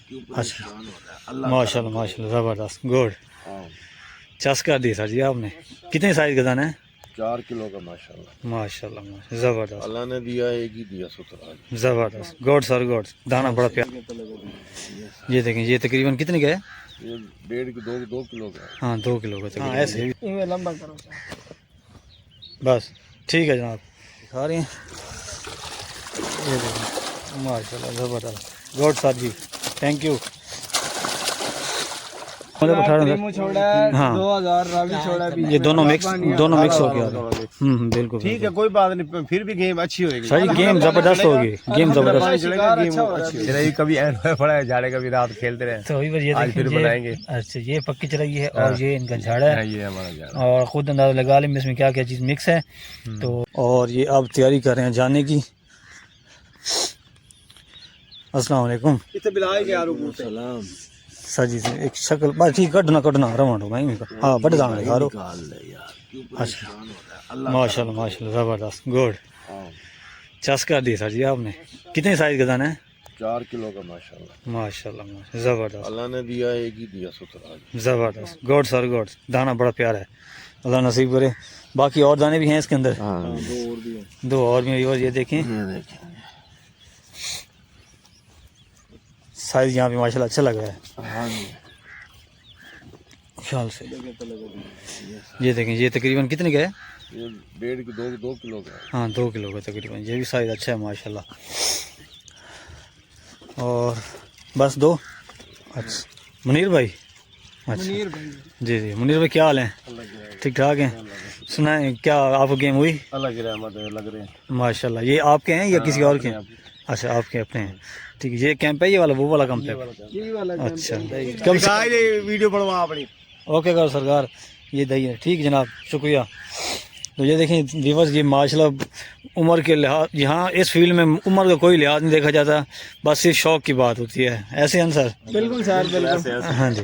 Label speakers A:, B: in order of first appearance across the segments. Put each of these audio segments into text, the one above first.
A: अच्छा माशाल्लाह माशाल्लाह ज़बरदस्त गुड चस कर दी सर जी आपने। कितने साइज का दाना है?
B: 4 किलो का माशाल्लाह।
A: माशाल्लाह माशाल्लाह ज़बरदस्त
B: अल्लाह ने दिया एक ही दिया सुथरा।
A: ज़बरदस्त गुड सर गुड दाना बड़ा प्यारा। ये देखें ये तकरीबन कितने का है?
B: ये 1.5 की 2 किलो का है।
A: हाँ 2 किलो का तकरीबन। ऐसे
C: लंबा करो
A: बस ठीक है जनाब दिखा रहे हैं। ये देखें माशाल्लाह ज़बरदस्त good sir ji thank you. मतलब 18
C: छोड़ा
A: हाँ
C: 2000 रावी छोड़ा भी
A: ये दोनों मिक्स हो गया। बिल्कुल
B: ठीक है कोई बात नहीं, फिर भी गेम अच्छी होगी।
A: सही गेम ज़बरदस्त होगी गेम ज़बरदस्त।
B: चलिए कभी पड़ा है झाड़े, कभी रात खेलते रहे
A: तो वही ये
B: आज फिर बनाएंगे।
A: अच्छा ये पक्की चढ़ाई है और ये इनका झाड़ा है
B: ये हमारा झाड़ा
A: और खुद अंदाजा लगा लें इसमें क्या क्या चीज़ मिक्स है। तो और ये अब तैयारी कर रहे हैं जाने की। अस्सलाम वालेकुम
B: सलाम।
A: सर जी से एक शक्ल बस ठीक कटना रवान हो भाई हाँ बड़े दाना दिखा रो। अच्छा माशाल्लाह माशाल्लाह ज़बरदस्त गुड चस कर दी सर जी आपने। कितने साइज का दाना है?
B: 4 किलो का माशाल्लाह।
A: माशाल्लाह माशाल्लाह ज़बरदस्त
B: अल्लाह ने दिया एक ही दिया सुथरा।
A: ज़बरदस्त गुड सर गुड दाना बड़ा प्यारा है अल्लाह नसीब करे। बाकी और दाने भी हैं इसके अंदर? दो और भी ये देखें साइज यहाँ पे माशाल्लाह अच्छा लग रहा है ख्याल से। ये देखें ये तकरीबन कितने का है?
B: ये 1.5 की 2 किलो का है।
A: हाँ 2 किलो का तकरीबन। ये भी साइज अच्छा है माशाल्लाह। और बस दो। अच्छा मुनीर भाई अच्छा जी जी मुनीर भाई क्या हाल है? ठीक ठाक हैं। सुना है क्या आपको गेम हुई?
B: अलग रहमत लग रहे हैं
A: माशाल्लाह। ये आपके हैं या किसी और के हैं? अच्छा आपके अपने हैं ठीक है। ये कैंप है ये वाला वो वाला कैंप है? अच्छा कब
B: वीडियो बनवा अपनी
A: ओके कर सरकार ये दही है ठीक जनाब शुक्रिया। तो ये देखें व्यूअर्स ये माशाल्लाह उम्र के लिहाज यहाँ इस फील्ड में उम्र का कोई लिहाज नहीं देखा जाता बस सिर्फ शौक की बात होती है ऐसे हैं सर?
C: बिल्कुल सर बिल्कुल
A: हाँ जी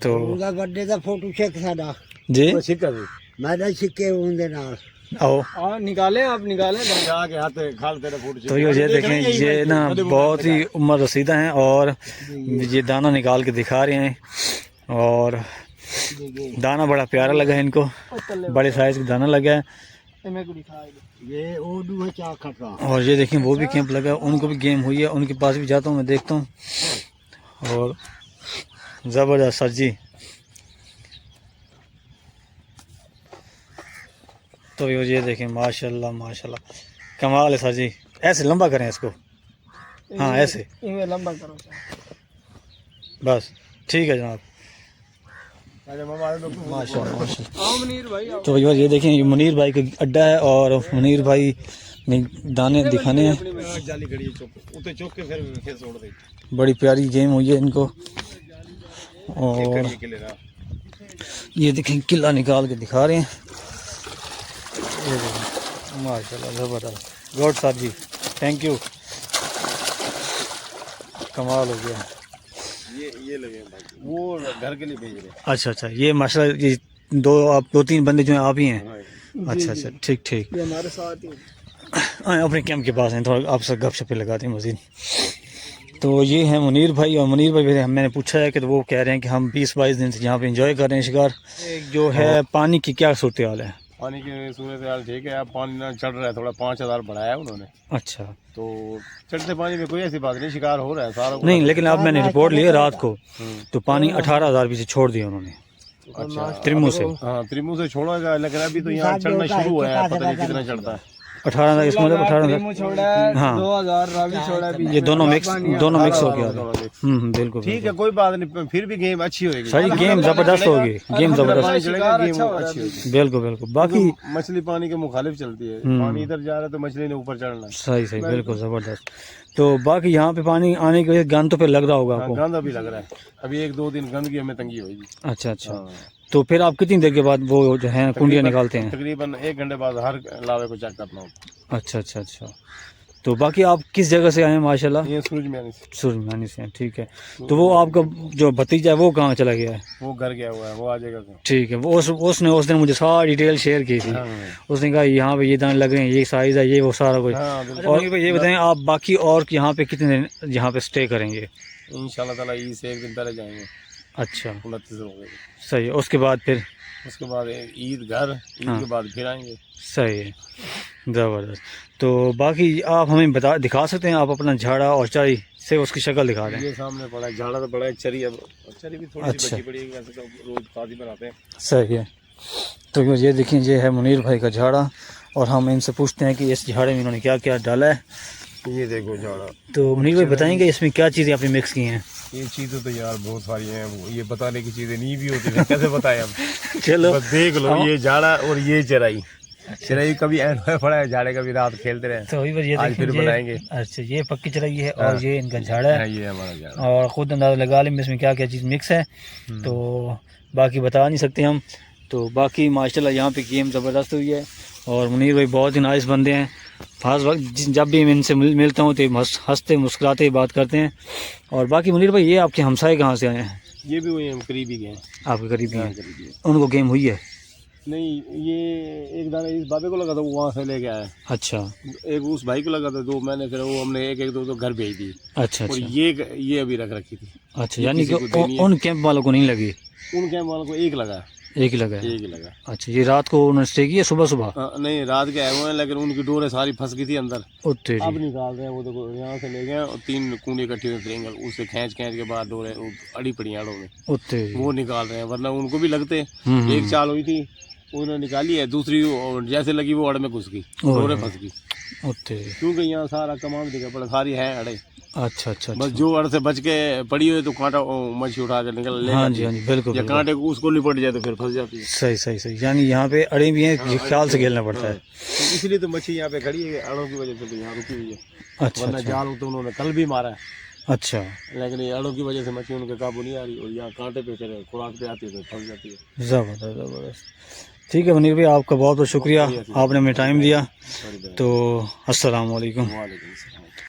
A: तो
D: बर्थडे का फोटो चेक साडा
A: जी
D: मैं सिक्के उनके नाल
A: आओ
C: निकालें आप निकालें
B: जाके हाथ खाल तेरे फूट
A: तो ये देखें ये ना बहुत ही उम्र रसीदा हैं और ये दाना निकाल के दिखा रहे हैं और दाना बड़ा प्यारा लगा है इनको बड़े साइज का दाना लगा है।
D: ये ओडू है क्या खटरा
A: और ये देखें वो भी कैंप लगा है उनको भी गेम हुई है उनके पास भी जाता हूँ मैं देखता हूँ और ज़बरदस्त सर जी। तो ये देखें माशाल्लाह माशाल्लाह कमाल है सर जी। ऐसे लंबा करें इसको हाँ ऐसे
C: लंबा करो
A: बस ठीक है जनाब माशाल्लाह माशाल्लाह।
C: मुनीर भाई
A: तो ये देखें ये मुनीर भाई का अड्डा है और मुनीर भाई ने दाने दिखाने हैं। बड़ी प्यारी गेम हुई है इनको और ये देखें किला निकाल के दिखा रहे हैं। ये देखें माशाल्लाह ज़बरदस्त good sir ji thank you कमाल हो गया।
B: ये लगे वो घर के लिए भेज रहे हैं।
A: अच्छा ये माशाल्लाह ये आप 2-3 बंदे जो हैं आप ही हैं? अच्छा ठीक ठीक
C: ये हमारे साथ ही
A: अपने कैंप के पास हैं थोड़ा आपसे गपशप लगाते हैं मज़ीद। तो ये हैं मुनीर भाई और मुनीर भाई मैंने पूछा है कि तो वो कह रहे हैं कि हम 20-22 दिन से यहाँ पे एंजॉय कर रहे हैं शिकार। जो है पानी की क्या सूरत हाल है?
B: पानी की सूरत हाल ठीक है, अब पानी ना चढ़ रहा है, थोड़ा 5000 बढ़ाया उन्होंने।
A: अच्छा
B: तो चढ़ते पानी में कोई ऐसी बात नहीं, शिकार हो रहा है सारा
A: नहीं लेकिन अब मैंने रिपोर्ट ली रात को तो पानी 18,000 भी से छोड़ दिया उन्होंने।
B: अच्छा
A: त्रिमू से
B: हाँ त्रिमू से छोड़ा गया लेकिन अभी तो यहाँ चढ़ना शुरू हुआ है, पता नहीं कितना चढ़ता है।
A: 18,000 इसका मतलब 18,000
C: छोड़ा हाँ 2000 रावी छोड़ा भी
A: ये दोनों मिक्स हो गया। बिल्कुल
B: ठीक है कोई बात नहीं, फिर भी गेम अच्छी होगी।
A: सारी गेम ज़बरदस्त होगी गेम ज़बरदस्त बिल्कुल बिल्कुल। बाकी
B: मछली पानी के मुखालिफ चलती है, पानी इधर जा रहा है तो मछली ने ऊपर चढ़ना।
A: सही बिल्कुल ज़बरदस्त। तो बाकी यहाँ पे पानी आने के लिए गंद तो फिर लग रहा होगा आपको?
B: गंद अभी लग रहा है, अभी 1-2 दिन गंद की हमें तंगी होगी।
A: अच्छा तो फिर आप कितनी देर के बाद वो जो है कुंडियाँ निकालते हैं?
B: तकरीबन 1 घंटे बाद हर लावे को चेक करना होगा।
A: अच्छा तो बाकी आप किस जगह से आए हैं माशाल्लाह?
B: ये
A: सूरजमानी से हैं ठीक है। तो वो आपका जो भतीजा है वो कहाँ चला गया है?
B: वो घर गया हुआ है, वो आ जाएगा। ठीक
A: है वो उसने उस दिन मुझे सारी डिटेल शेयर की थी। उसने कहा यहाँ पे ये दाने लग रहे हैं, ये साइज है, ये वो सारा कुछ। और ये बताएं आप बाकी और यहाँ पे कितने दिन यहाँ पे स्टे करेंगे?
B: इंशाल्लाह ताला ईद से एक दिन पहले जाएंगे।
A: अच्छा
B: 29 हो गए।
A: सही है। उसके बाद फिर
B: उसके बाद ईद घर, ईद
A: हाँ।
B: के बाद फिर आएंगे।
A: सही है, ज़बरदस्त। तो बाकी आप हमें दिखा सकते हैं, आप अपना झाड़ा और चाई से उसकी शक्ल दिखा दें।
B: ये सामने पड़ा है, झाड़ा तो बड़ा है, चरी अब चरी भी थोड़ी सी
A: अच्छा।
B: बची पड़ी है, वैसे तो रोज ताज़ी बनाते हैं।
A: सही है। तो ये देखिए, ये है मुनीर भाई का झाड़ा और हम इनसे पूछते हैं कि इस झाड़े में इन्होंने क्या क्या डाला है।
B: ये देखो झाड़ा।
A: तो मुनीर भाई बताएंगे इसमें क्या चीज़ें आपने मिक्स की हैं?
B: ये चीज़ें तो यार बहुत सारी हैं, वो ये बताने की चीज़ें नहीं भी होती हैं, कैसे बताएं हम।
A: चलो
B: बस देख लो, ये झाड़ा और ये चराई। चराई कभी एंड में पड़ा है, झाड़े कभी रात खेलते रहे।
A: तो वही ये
B: आज फिर बनाएंगे।
A: अच्छा, ये पक्की चढ़ाई है
B: हाँ।
A: और ये इनका झाड़ा है।
B: हाँ, ये हमारा झाड़ा।
A: और खुद अंदाजा लगा लें इसमें क्या क्या चीज़ मिक्स है, तो बाकी बता नहीं सकते हम। तो बाकी माशाल्लाह यहाँ पे गेम ज़बरदस्त हुई है और मुनीर भाई बहुत ही नाइस बंदे हैं। खास वक्त जब भी मैं इनसे मिलता हूँ तो हंसते मुस्कुराते बात करते हैं। और बाकी मुनीर भाई, ये आपके हमसाए कहाँ से आए हैं?
B: ये भी वही हम करीबी गए हैं।
A: आपके करीबी
B: हाँ,
A: हैं?
B: करीबी है।
A: उनको गेम हुई है?
B: नहीं, ये एक दाना इस बाबे को लगा था, वो वहाँ से लेके आया।
A: अच्छा
B: एक उस भाई को लगा था, 2 महीने, फिर वो हमने एक दो तो घर भेज दी।
A: अच्छा
B: और
A: अच्छा
B: ये अभी रख रखी थी।
A: अच्छा,
B: ये
A: यानी
B: किसी
A: कि
B: को देनी है।
A: उन कैंप वालों को नहीं लगी?
B: उन कैंप वालों को एक लगा।
A: एक ही लगा है?
B: एक ही लगा।
A: अच्छा, ये रात को उन्होंने स्टे किया सुबह सुबह?
B: नहीं, रात के आए हुए हैं, लेकिन उनकी डोरें सारी फंस गई थी अंदर।
A: उत्ते
B: अब निकाल रहे हैं, वो देखो यहाँ से ले गए और 3 कूड़े इकट्ठी हुए ट्रेंगल, उससे खींच के बाद डोरे अड़ी पड़ी आड़ों में,
A: उत्ते
B: वो निकाल रहे हैं, वरना उनको भी लगते।
A: हम्म।
B: एक चाल हुई थी, उन्होंने निकाली है, दूसरी जैसे लगी वो अड़ में घुस गई, डोरे फंस गई।
A: उत्ते
B: क्योंकि यहाँ सारा कमाल दिखा पड़ा, सारी है अड़े।
A: अच्छा अच्छा
B: बस
A: अच्छा।
B: जो अड़ से बच के पड़ी हुई तो कांटा मच्छी उठा के निकल ले
A: हाँ
B: जाती
A: जी
B: है।
A: हाँ जी, बिल्कुल
B: या
A: बिल्कुल।
B: कांटे को उसको लिपट जाए तो फिर फंस जाती है।
A: सही सही सही, यानी यहाँ पे अड़े भी हैं, ये ख्याल से खेलना पड़ता है।
B: तो इसलिए तो मच्छी यहाँ पे खड़ी है, अड़ों की वजह से तो यहाँ रुकी हुई है।
A: अच्छा
B: वरना
A: अच्छा
B: जाल तो उन्होंने कल भी मारा है,
A: अच्छा,
B: लेकिन ये अड़ों की वजह से मच्छी उनके काबू नहीं आ रही, और यहाँ कांटे पे फिर खुराक पे आती है तो फंस जाती है।
A: ज़बरदस्त ज़बरदस्त। ठीक है मुनीर भाई, आपका बहुत बहुत शुक्रिया, आपने हमें टाइम दिया। तो अस्सलाम वालेकुम।
B: वालेकुम सलाम।